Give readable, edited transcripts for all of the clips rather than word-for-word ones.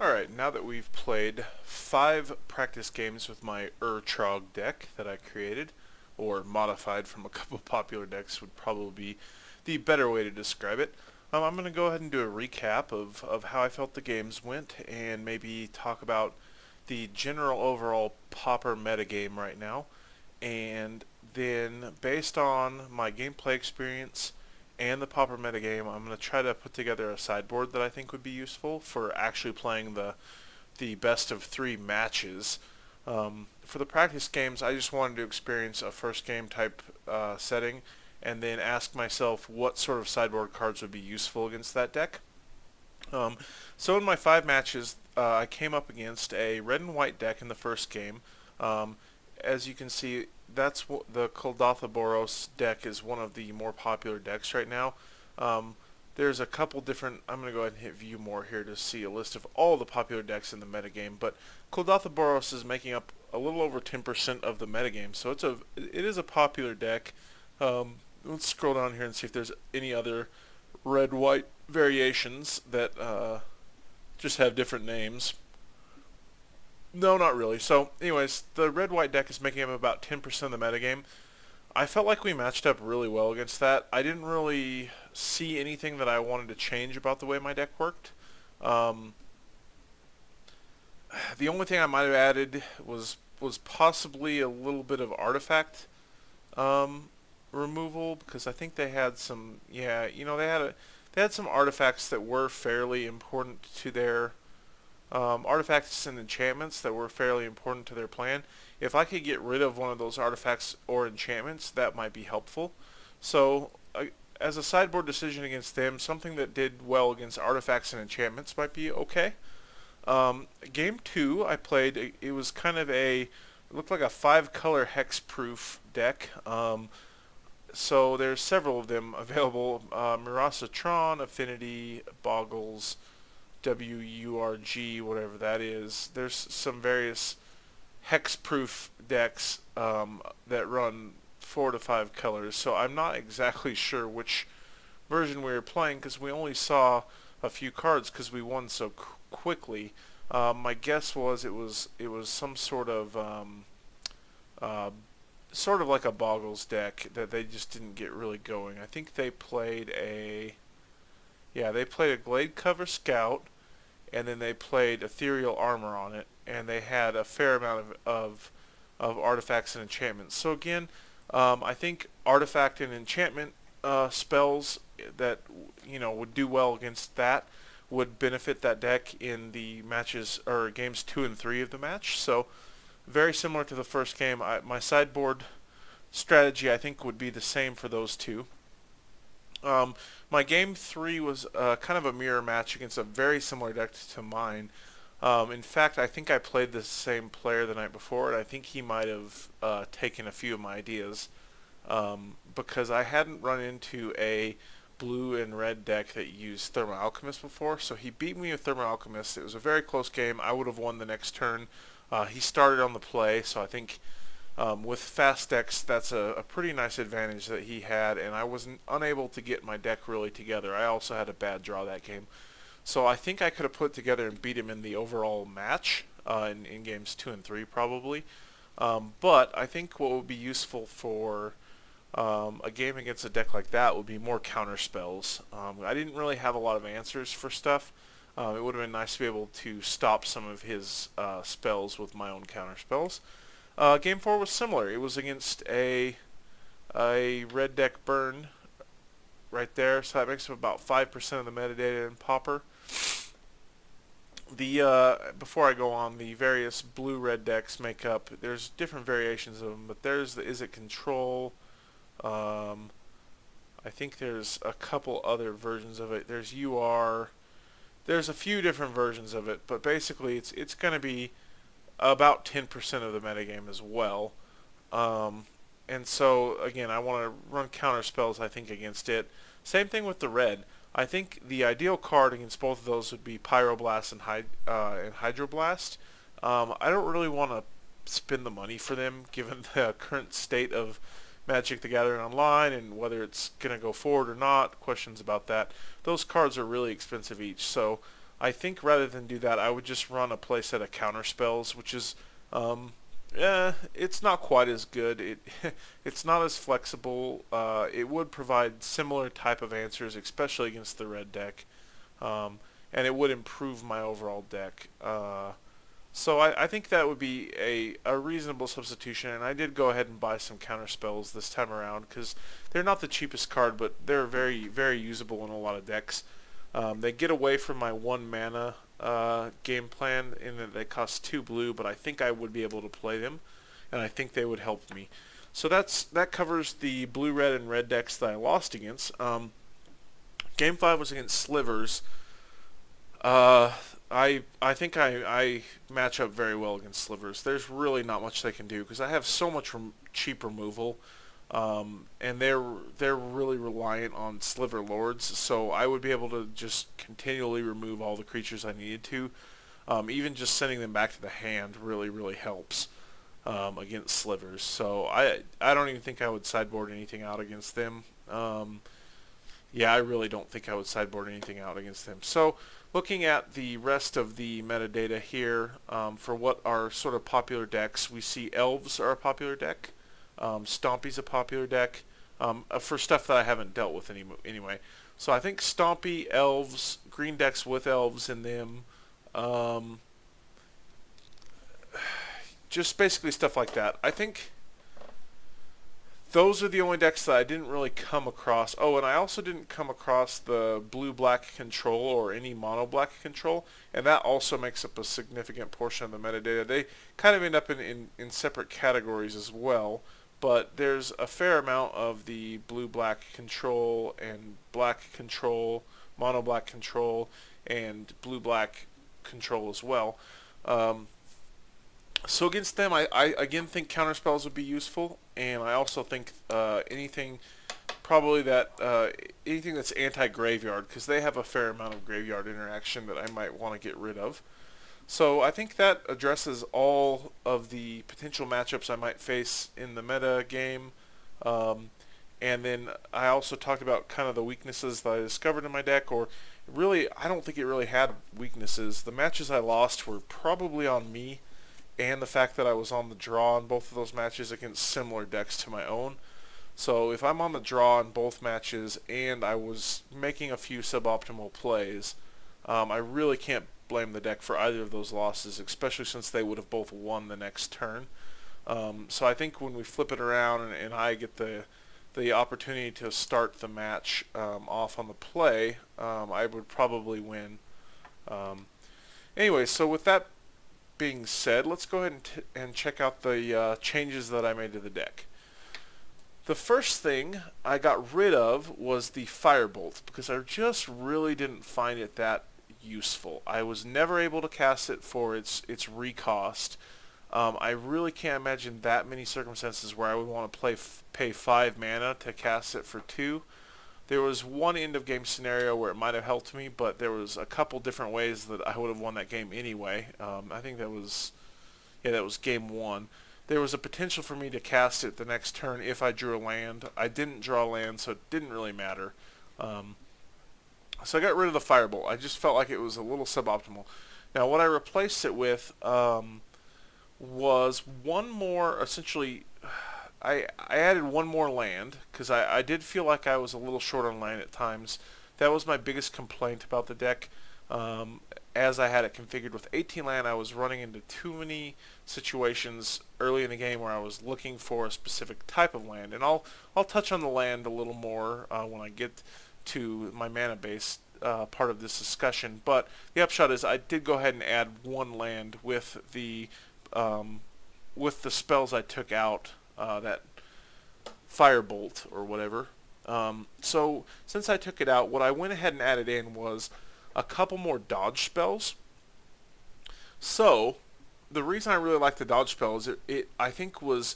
Alright, now that we've played 5 practice games with my TROG deck that I created, or modified from a couple popular decks would probably be the better way to describe it, I'm going to go ahead and do a recap of how I felt the games went and maybe talk about the general overall Pauper metagame right now. And then, based on my gameplay experience and the Pauper metagame, I'm going to try to put together a sideboard that I think would be useful for actually playing the best of 3 matches. For the practice games, I just wanted to experience a first game type setting and then ask myself what sort of sideboard cards would be useful against that deck. So in my 5 matches, I came up against a red and white deck in the first game. As you can see, the Boros deck is one of the more popular decks right now. There's a couple different. I'm going to go ahead and hit view more here to see a list of all the popular decks in the metagame. But Boros is making up a little over 10% of the metagame, so it is a popular deck. Let's scroll down here and see if there's any other red-white variations that just have different names. No, not really. So, anyways, the red-white deck is making up about 10% of the metagame. I felt like we matched up really well against that. I didn't really see anything that I wanted to change about the way my deck worked. The only thing I might have added was possibly a little bit of artifact removal, because I think they had some, they had some artifacts that were fairly important to their artifacts and enchantments that were fairly important to their plan. If I could get rid of one of those artifacts or enchantments, that might be helpful. So, as a sideboard decision against them, something that did well against artifacts and enchantments might be okay. Game 2, I played, it was kind of it looked like a 5-color hex-proof deck. So there's several of them available. Mirasatron, Affinity, Boggles, WURG, whatever that is. There's some various hex-proof decks that run 4 to 5 colors. So I'm not exactly sure which version we were playing because we only saw a few cards because we won so quickly. My guess was it was some sort of like a Boggles deck that they just didn't get really going. I think they played a Glade Cover Scout, and then they played Ethereal Armor on it, and they had a fair amount of artifacts and enchantments. So again, I think artifact and enchantment spells that would do well against that would benefit that deck in the matches or games 2 and 3 of the match. So very similar to the first game. My sideboard strategy I think would be the same for those two. My game 3 was kind of a mirror match against a very similar deck to mine. In fact, I think I played the same player the night before, and I think he might have taken a few of my ideas because I hadn't run into a blue and red deck that used Thermal Alchemist before, so he beat me with Thermal Alchemist. It was a very close game. I would have won the next turn. He started on the play, so I think with fast decks, that's a pretty nice advantage that he had, and I was unable to get my deck really together. I also had a bad draw that game. So I think I could have put together and beat him in the overall match in games 2 and 3 probably. But I think what would be useful for a game against a deck like that would be more counter spells. I didn't really have a lot of answers for stuff. It would have been nice to be able to stop some of his spells with my own counter spells. Game 4 was similar. It was against a red deck burn right there, so that makes up about 5% of the metadata in Pauper. Before I go on, the various blue-red decks make up, there's different variations of them, but there's the Is It Control. I think there's a couple other versions of it. There's UR. There's a few different versions of it, but basically it's going to be about 10% of the metagame as well. And so, again, I want to run counter spells, I think, against it. Same thing with the red. I think the ideal card against both of those would be Pyroblast and Hydroblast. I don't really want to spend the money for them, given the current state of Magic the Gathering Online and whether it's going to go forward or not. Questions about that. Those cards are really expensive each, so I think rather than do that, I would just run a playset of counter spells, which is, it's not quite as good. It's not as flexible. It would provide similar type of answers, especially against the red deck, and it would improve my overall deck. So I think that would be a reasonable substitution, and I did go ahead and buy some counter spells this time around because they're not the cheapest card, but they're very, very usable in a lot of decks. They get away from my 1 mana game plan in that they cost 2 blue, but I think I would be able to play them, and I think they would help me. So that covers the blue, red, and red decks that I lost against. Game 5 was against Slivers. I think I match up very well against Slivers. There's really not much they can do because I have so much cheap removal, and they're really reliant on Sliver Lords. So I would be able to just continually remove all the creatures I needed to. Even just sending them back to the hand really helps against Slivers. So I don't even think I would sideboard anything out against them. Yeah, I really don't think I would sideboard anything out against them. So looking at the rest of the metadata here, for what are sort of popular decks, we see Elves are a popular deck, Stompy's a popular deck, for stuff that I haven't dealt with anyway. So I think Stompy, Elves, green decks with Elves in them, just basically stuff like that. I think those are the only decks that I didn't really come across. Oh, and I also didn't come across the blue-black control or any mono-black control, and that also makes up a significant portion of the metadata. They kind of end up in separate categories as well, but there's a fair amount of the blue-black control and black control, mono-black control, and blue-black control as well. So against them, I again think counterspells would be useful, and I also think anything that's anti-graveyard, because they have a fair amount of graveyard interaction that I might want to get rid of. So I think that addresses all of the potential matchups I might face in the meta game. And then I also talked about kind of the weaknesses that I discovered in my deck, or really, I don't think it really had weaknesses. The matches I lost were probably on me, and the fact that I was on the draw in both of those matches against similar decks to my own. So if I'm on the draw in both matches and I was making a few suboptimal plays, I really can't blame the deck for either of those losses, especially since they would have both won the next turn. So I think when we flip it around and I get the opportunity to start the match off on the play, I would probably win. Anyway, so with that being said, let's go ahead and check out the changes that I made to the deck. The first thing I got rid of was the Firebolt, because I just really didn't find it that useful. I was never able to cast it for its recost. I really can't imagine that many circumstances where I would want to pay 5 mana to cast it for 2. There was one end of game scenario where it might have helped me, but there was a couple different ways that I would have won that game anyway. I think that was game 1. There was a potential for me to cast it the next turn if I drew a land. I didn't draw a land, so it didn't really matter. So I got rid of the Firebolt. I just felt like it was a little suboptimal. Now what I replaced it with was one more, essentially, I added one more land, because I did feel like I was a little short on land at times. That was my biggest complaint about the deck. As I had it configured with 18 land, I was running into too many situations early in the game where I was looking for a specific type of land. And I'll touch on the land a little more when I get to my mana base part of this discussion. But the upshot is I did go ahead and add one land with the spells I took out, that Firebolt or whatever. So since I took it out, what I went ahead and added in was a couple more dodge spells. So the reason I really like the dodge spells, I think was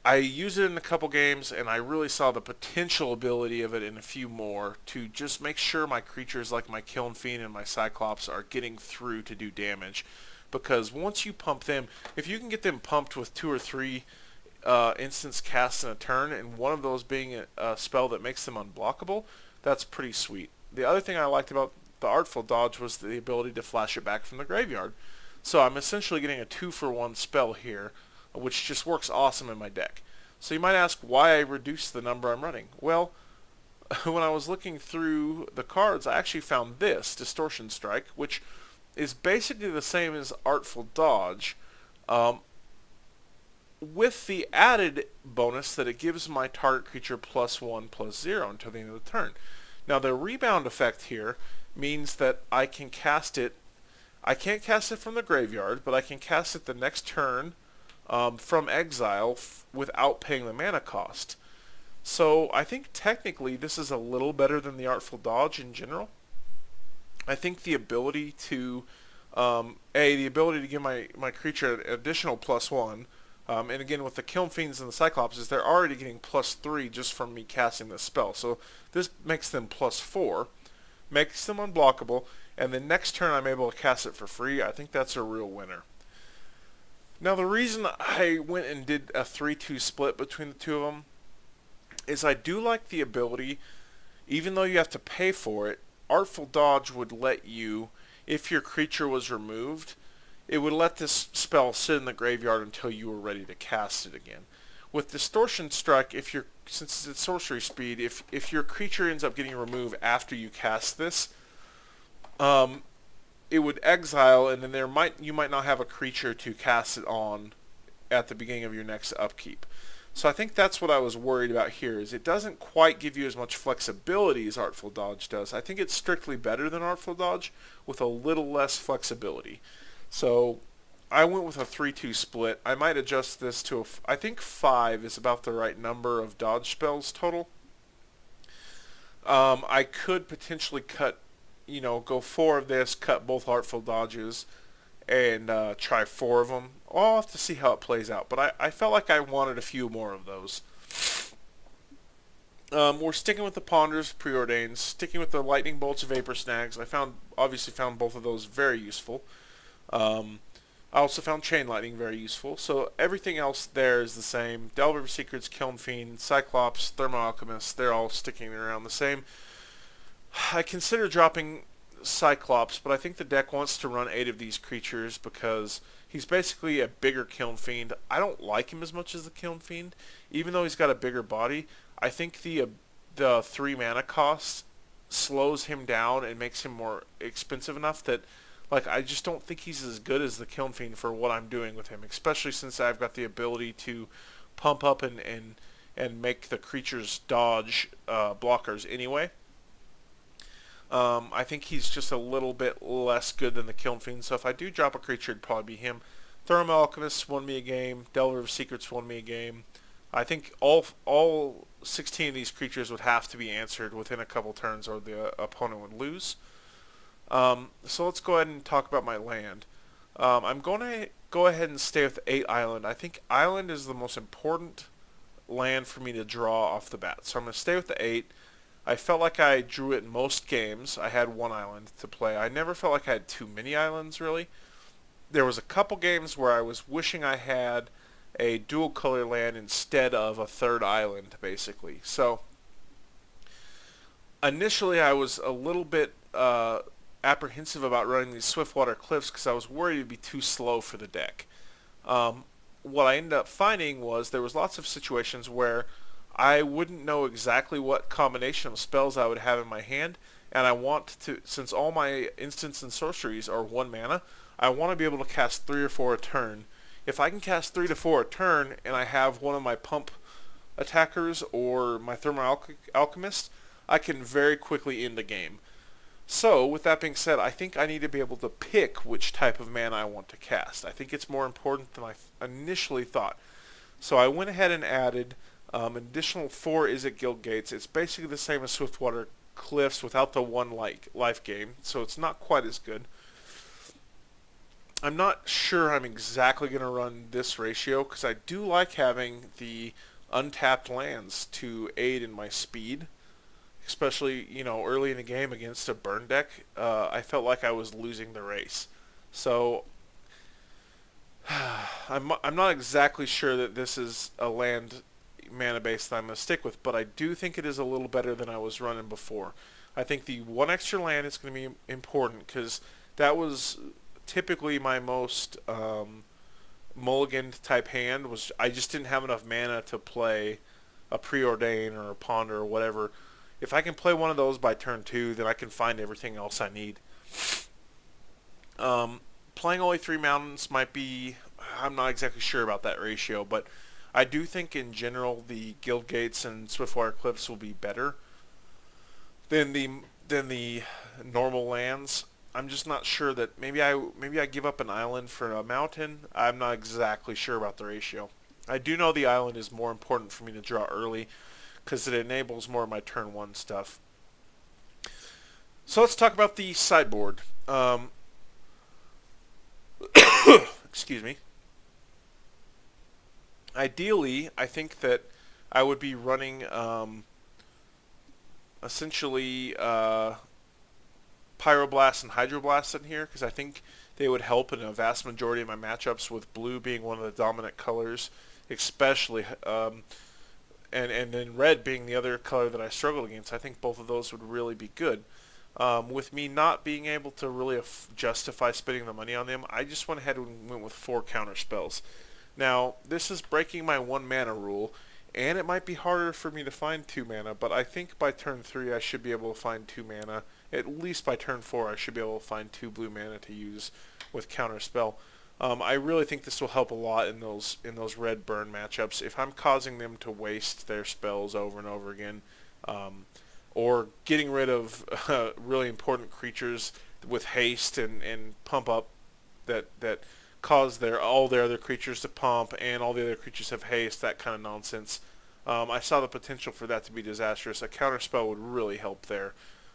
I used it in a couple games, and I really saw the potential ability of it in a few more to just make sure my creatures like my Kiln Fiend and my Cyclops are getting through to do damage. Because once you pump them, if you can get them pumped with 2 or 3 instance casts in a turn, and one of those being a spell that makes them unblockable, that's pretty sweet. The other thing I liked about the Artful Dodge was the ability to flash it back from the graveyard. So I'm essentially getting a 2-for-1 spell here, which just works awesome in my deck. So you might ask why I reduced the number I'm running. Well, when I was looking through the cards, I actually found this, Distortion Strike, which is basically the same as Artful Dodge, with the added bonus that it gives my target creature +1/+0 until the end of the turn. Now the rebound effect here means that I can cast it. I can't cast it from the graveyard, but I can cast it the next turn from exile without paying the mana cost. So I think technically this is a little better than the Artful Dodge in general. I think the ability to the ability to give my creature an additional +1, and again with the Kiln Fiends and the Cyclopses, they're already getting +3 just from me casting this spell. So this makes them +4, makes them unblockable, and the next turn I'm able to cast it for free. I think that's a real winner. Now the reason I went and did a 3-2 split between the two of them is I do like the ability, even though you have to pay for it, Artful Dodge would let you, if your creature was removed, it would let this spell sit in the graveyard until you were ready to cast it again. With Distortion Strike, since it's sorcery speed, if your creature ends up getting removed after you cast this, it would exile, and then you might not have a creature to cast it on at the beginning of your next upkeep. So I think that's what I was worried about here, is it doesn't quite give you as much flexibility as Artful Dodge does. I think it's strictly better than Artful Dodge with a little less flexibility. So I went with a 3-2 split. I might adjust this to I think 5 is about the right number of dodge spells total. I could potentially go 4 of this, cut both Artful Dodges, and try 4 of them. I'll have to see how it plays out, but I felt like I wanted a few more of those. We're sticking with the Ponders, Preordains, sticking with the Lightning Bolts, Vapor Snags. I obviously found both of those very useful. I also found Chain Lightning very useful, so everything else there is the same. Delver of Secrets, Kiln Fiend, Cyclops, Thermo Alchemist, they're all sticking around the same. I consider dropping Cyclops, but I think the deck wants to run 8 of these creatures because he's basically a bigger Kiln Fiend. I don't like him as much as the Kiln Fiend, even though he's got a bigger body. I think the 3 mana cost slows him down and makes him more expensive enough that I just don't think he's as good as the Kiln Fiend for what I'm doing with him, especially since I've got the ability to pump up and make the creatures dodge blockers anyway. I think he's just a little bit less good than the Kiln Fiend, so if I do drop a creature, it'd probably be him. Thermo Alchemist won me a game. Delver of Secrets won me a game. I think all 16 of these creatures would have to be answered within a couple turns or the opponent would lose. So let's go ahead and talk about my land. I'm going to go ahead and stay with 8 Island. I think Island is the most important land for me to draw off the bat. So I'm going to stay with the 8. I felt like I drew it in most games. I had 1 island to play. I never felt like I had too many islands, really. There was a couple games where I was wishing I had a dual color land instead of a 3rd island, basically. So initially I was a little bit apprehensive about running these Swiftwater Cliffs because I was worried it'd be too slow for the deck. What I ended up finding was there was lots of situations where I wouldn't know exactly what combination of spells I would have in my hand, and I want to, since all my instants and sorceries are 1 mana, I want to be able to cast 3 or 4 a turn. If I can cast 3 to 4 a turn, and I have one of my pump attackers or my Thermo Alchemist, I can very quickly end the game. So, with that being said, I think I need to be able to pick which type of mana I want to cast. I think it's more important than I initially thought. So I went ahead and added an additional 4 Izzet Guild Gates. It's basically the same as Swiftwater Cliffs without the 1 life gain, so it's not quite as good. I'm not sure I'm exactly going to run this ratio because I do like having the untapped lands to aid in my speed, especially early in the game against a burn deck. I felt like I was losing the race, so I'm not exactly sure that this is a land mana base that I'm going to stick with, but I do think it is a little better than I was running before. I think the one extra land is going to be important because that was typically my most mulligan type hand. Was I just didn't have enough mana to play a Preordain or a Ponder or whatever. If I can play one of those by turn 2, then I can find everything else I need. Playing only 3 mountains might be, I'm not exactly sure about that ratio, but I do think in general the Guild Gates and Swiftwater Cliffs will be better than the normal lands. I'm just not sure that maybe I give up an island for a mountain. I'm not exactly sure about the ratio. I do know the island is more important for me to draw early because it enables more of my turn 1 stuff. So let's talk about the sideboard. Excuse me. Ideally, I think that I would be running essentially Pyroblast and Hydroblast in here because I think they would help in a vast majority of my matchups, with blue being one of the dominant colors, especially, and then red being the other color that I struggled against. I think both of those would really be good. With me not being able to really justify spending the money on them, I just went ahead and went with 4 counter spells. Now, this is breaking my 1 mana rule, and it might be harder for me to find 2 mana, but I think by turn 3 I should be able to find 2 mana. At least by turn 4 I should be able to find 2 blue mana to use with counter spell. I really think this will help a lot in those red burn matchups. If I'm causing them to waste their spells over and over again, or getting rid of really important creatures with haste and pump up that cause all their other creatures to pump, and all the other creatures have haste, that kind of nonsense. I saw the potential for that to be disastrous. A counterspell would really help there.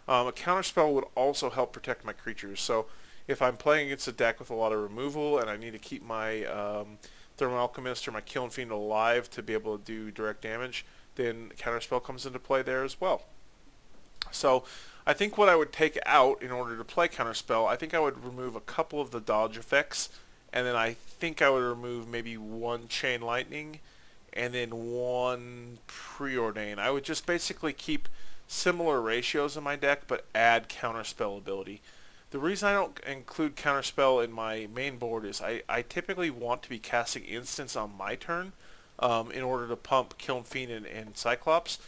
A counterspell would also help protect my creatures. So if I'm playing against a deck with a lot of removal and I need to keep my Thermal Alchemist or my Kiln Fiend alive to be able to do direct damage, then counterspell comes into play there as well. So I think what I would take out in order to play counterspell, I think I would remove a couple of the dodge effects, and then I think I would remove maybe 1 Chain Lightning and then 1 Preordain. I would just basically keep similar ratios in my deck but add counterspell ability. The reason I don't include counterspell in my main board is I typically want to be casting instants on my turn in order to pump Kiln Fiend and Cyclops.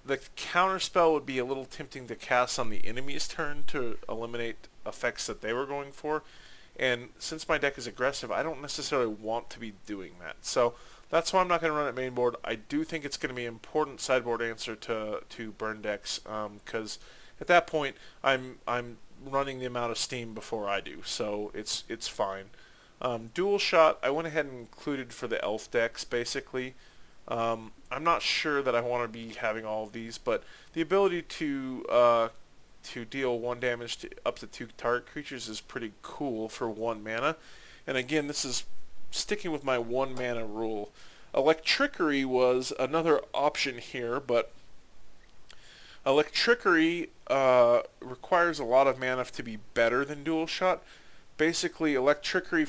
The counterspell would be a little tempting to cast on the enemy's turn to eliminate effects that they were going for. And since my deck is aggressive, I don't necessarily want to be doing that. So that's why I'm not going to run it main board. I do think it's going to be an important sideboard answer to burn decks, because at that point I'm running the amount of steam before I do, so it's fine. Dual shot I went ahead and included for the elf decks basically. I'm not sure that I want to be having all of these, but the ability to deal 1 damage to up to 2 target creatures is pretty cool for 1 mana. And again, this is sticking with my 1 mana rule. Electrickery was another option here, but Electrickery requires a lot of mana to be better than Dual Shot. Basically, Electrickery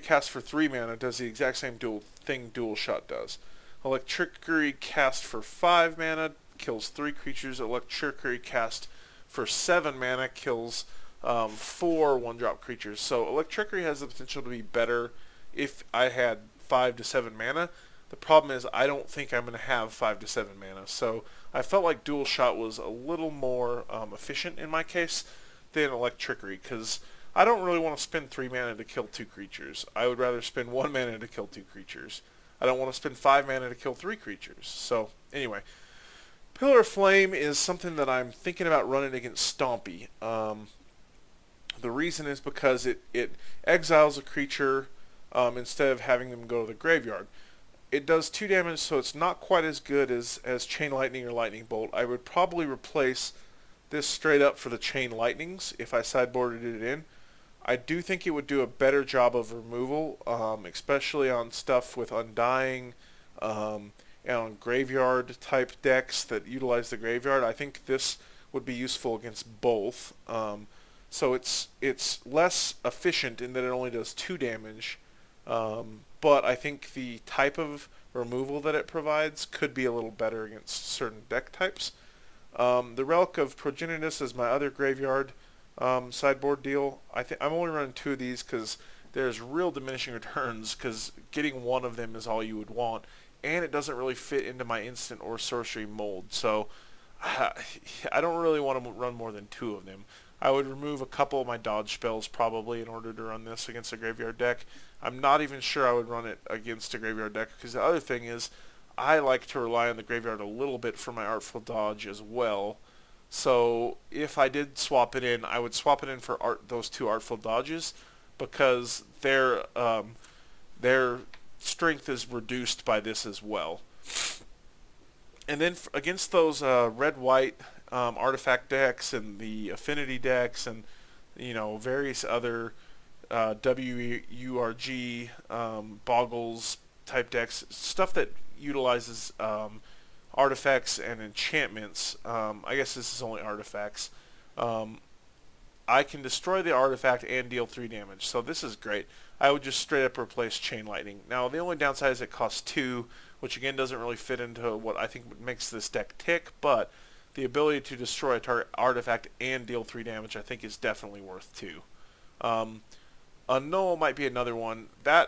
cast for 3 mana does the exact same thing Dual Shot does. Electrickery cast for 5 mana kills 3 creatures. Electrickery cast for 7 mana kills 4 1-drop creatures. So Electrickery has the potential to be better if I had 5 to 7 mana. The problem is I don't think I'm going to have 5 to 7 mana. So I felt like Dual Shot was a little more efficient in my case than Electrickery, because I don't really want to spend 3 mana to kill 2 creatures. I would rather spend 1 mana to kill 2 creatures. I don't want to spend 5 mana to kill 3 creatures. So anyway, Pillar of Flame is something that I'm thinking about running against Stompy. The reason is because it exiles a creature instead of having them go to the graveyard. It does 2 damage, so it's not quite as good as Chain Lightning or Lightning Bolt. I would probably replace this straight up for the Chain Lightnings if I sideboarded it in. I do think it would do a better job of removal, especially on stuff with Undying and on graveyard type decks that utilize the graveyard. I think this would be useful against both. So it's less efficient in that it only does 2 damage, but I think the type of removal that it provides could be a little better against certain deck types. The Relic of Progenitus is my other graveyard sideboard deal. I'm only running 2 of these because there's real diminishing returns, because getting 1 of them is all you would want, and it doesn't really fit into my instant or sorcery mold. So I don't really want to run more than 2 of them. I would remove a couple of my dodge spells probably in order to run this against a graveyard deck. I'm not even sure I would run it against a graveyard deck, because the other thing is I like to rely on the graveyard a little bit for my Artful Dodge as well. So if I did swap it in, I would swap it in for those 2 Artful Dodges, because their strength is reduced by this as well. And then against those red-white artifact decks and the affinity decks and various other WURG boggles type decks, stuff that utilizes artifacts and enchantments. I guess this is only artifacts. I can destroy the artifact and deal 3 damage, so this is great. I would just straight up replace Chain Lightning. Now the only downside is it costs 2, which again doesn't really fit into what I think makes this deck tick, but the ability to destroy a target artifact and deal 3 damage I think is definitely worth 2. Annul might be another one. On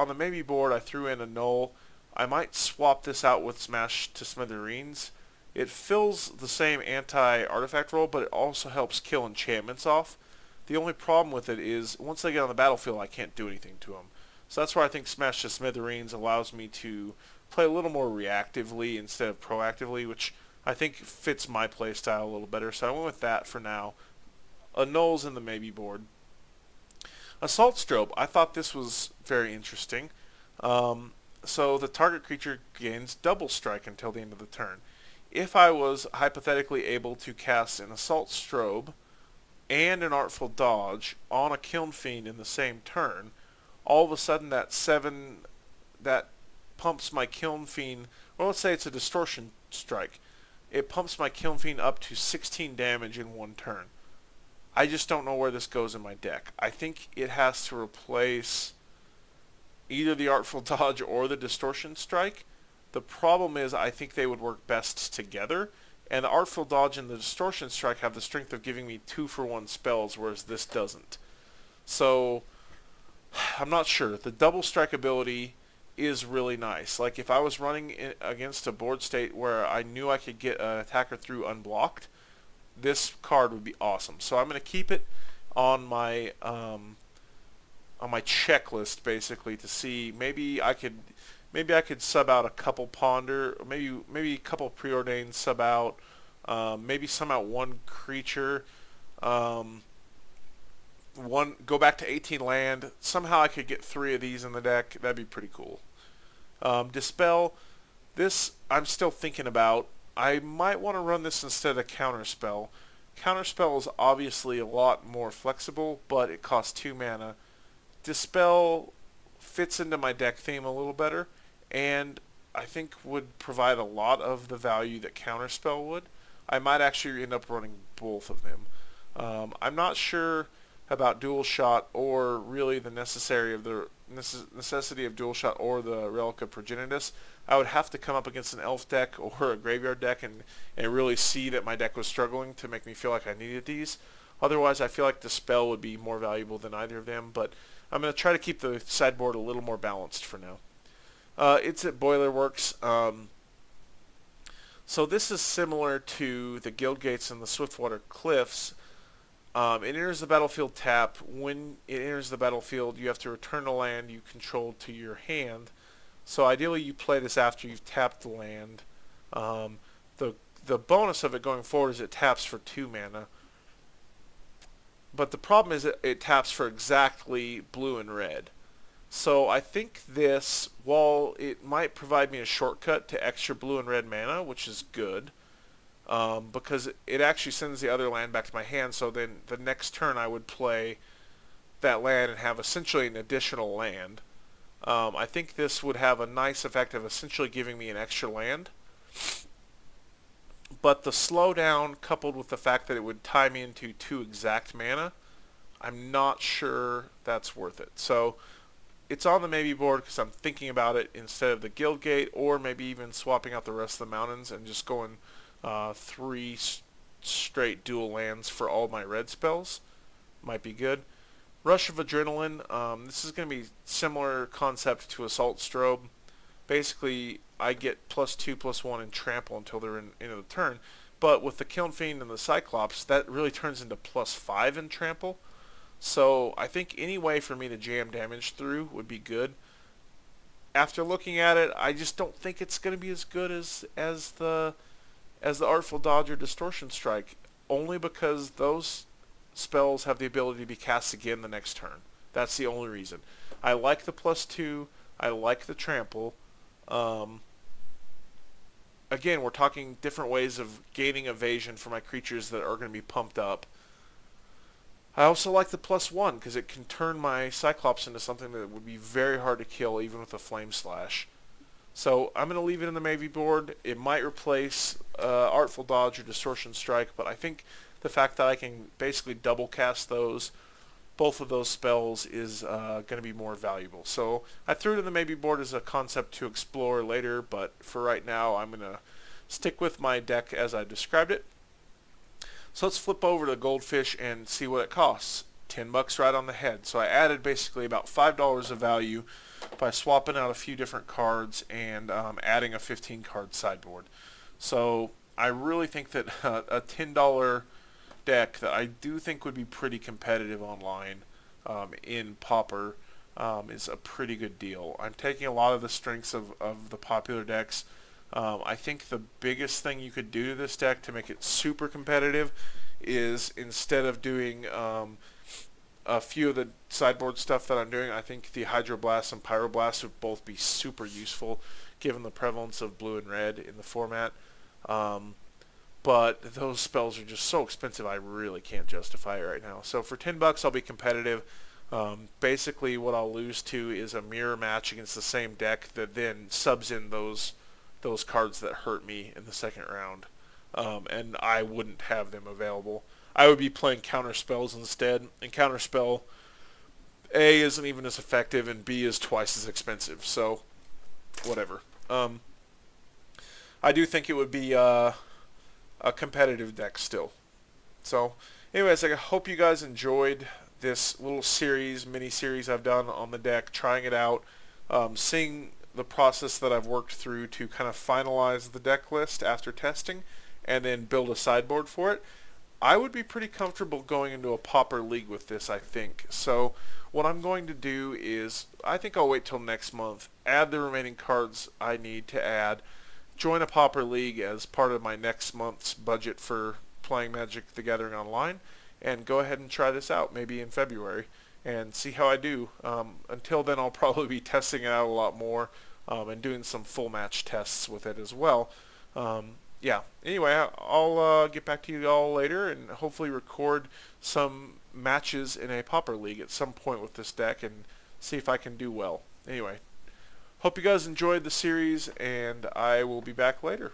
the maybe board I threw in Annul. I might swap this out with Smash to Smithereens. It fills the same anti-artifact role, but it also helps kill enchantments off. The only problem with it is once they get on the battlefield, I can't do anything to them. So that's where I think Smash to Smithereens allows me to play a little more reactively instead of proactively, which I think fits my playstyle a little better. So I went with that for now. Annul's in the maybe board. Assault Strobe, I thought this was very interesting. So the target creature gains double strike until the end of the turn. If I was hypothetically able to cast an Assault Strobe and an Artful Dodge on a Kiln Fiend in the same turn, all of a sudden that pumps my Kiln Fiend, well, let's say it's a Distortion Strike. It pumps my Kiln Fiend up to 16 damage in 1 turn. I just don't know where this goes in my deck. I think it has to replace either the Artful Dodge or the Distortion Strike. The problem is I think they would work best together, and the Artful Dodge and the Distortion Strike have the strength of giving me 2-for-1 spells, whereas this doesn't. So I'm not sure. The double strike ability is really nice. Like if I was running against a board state where I knew I could get an attacker through unblocked, this card would be awesome. So I'm going to keep it on my checklist basically to see maybe I could sub out a couple Ponder, maybe a couple Preordained sub out, maybe sub out 1 creature, go back to 18 land. Somehow I could get 3 of these in the deck. That'd be pretty cool. Dispel, this I'm still thinking about. I might want to run this instead of Counterspell. Counterspell is obviously a lot more flexible, but it costs 2 mana. Dispel fits into my deck theme a little better, and I think would provide a lot of the value that Counterspell would. I might actually end up running both of them. I'm not sure about Dual Shot or really the necessity of Dual Shot or the Relic of Progenitus. I would have to come up against an elf deck or a graveyard deck and really see that my deck was struggling to make me feel like I needed these. Otherwise, I feel like Dispel would be more valuable than either of them, but I'm going to try to keep the sideboard a little more balanced for now. It's at Boilerworks. So this is similar to the Guild Gates and the Swiftwater Cliffs. It enters the battlefield tap. When it enters the battlefield, you have to return a land you control to your hand. So ideally you play this after you've tapped the land. The bonus of it going forward is it taps for 2 mana. But the problem is it taps for exactly blue and red. So I think this, while it might provide me a shortcut to extra blue and red mana, which is good, because it actually sends the other land back to my hand, so then the next turn I would play that land and have essentially an additional land. I think this would have a nice effect of essentially giving me an extra land. But the slowdown, coupled with the fact that it would tie me into 2 exact mana, I'm not sure that's worth it. So it's on the maybe board because I'm thinking about it instead of the Guild Gate, or maybe even swapping out the rest of the mountains and just going 3 straight dual lands for all my red spells. Might be good. Rush of Adrenaline. This is going to be similar concept to Assault Strobe. Basically, I get +2/+1 and trample until they're in the turn. But with the Kiln Fiend and the Cyclops, that really turns into +5 in trample. So I think any way for me to jam damage through would be good. After looking at it, I just don't think it's going to be as good as the Artful Dodge or Distortion Strike, only because those spells have the ability to be cast again the next turn. That's the only reason. I like the +2. I like the trample. Again, we're talking different ways of gaining evasion for my creatures that are going to be pumped up. I also like the +1 because it can turn my Cyclops into something that would be very hard to kill even with a Flame Slash. So I'm going to leave it in the Maybe board. It might replace Artful Dodge or Distortion Strike, but I think the fact that I can basically double cast both of those spells is going to be more valuable. So I threw it in the Maybe board as a concept to explore later, but for right now I'm going to stick with my deck as I described it. So let's flip over to Goldfish and see what it costs. $10 right on the head. So I added basically about $5 of value by swapping out a few different cards and adding a 15-card sideboard. So I really think that a $10 deck that I do think would be pretty competitive online in Pauper is a pretty good deal. I'm taking a lot of the strengths of the popular decks. I think the biggest thing you could do to this deck to make it super competitive is, instead of doing a few of the sideboard stuff that I'm doing, I think the Hydroblast and Pyroblast would both be super useful given the prevalence of blue and red in the format. But those spells are just so expensive, I really can't justify it right now. So for $10 I'll be competitive. Basically what I'll lose to is a mirror match against the same deck that then subs in those cards that hurt me in the second round. And I wouldn't have them available. I would be playing counter spells instead, and counter spell A isn't even as effective and B is twice as expensive, so whatever. I do think it would be a competitive deck still. So anyways, I hope you guys enjoyed this little mini-series I've done on the deck, trying it out, seeing the process that I've worked through to kind of finalize the deck list after testing and then build a sideboard for it. I would be pretty comfortable going into a Pauper League with this, I think. So what I'm going to do is, I think I'll wait till next month, add the remaining cards I need to add, join a Pauper League as part of my next month's budget for playing Magic the Gathering Online, and go ahead and try this out maybe in February and see how I do. Until then, I'll probably be testing it out a lot more and doing some full match tests with it as well. Yeah, anyway, I'll get back to you all later and hopefully record some matches in a Pauper League at some point with this deck and see if I can do well. Anyway, hope you guys enjoyed the series, and I will be back later.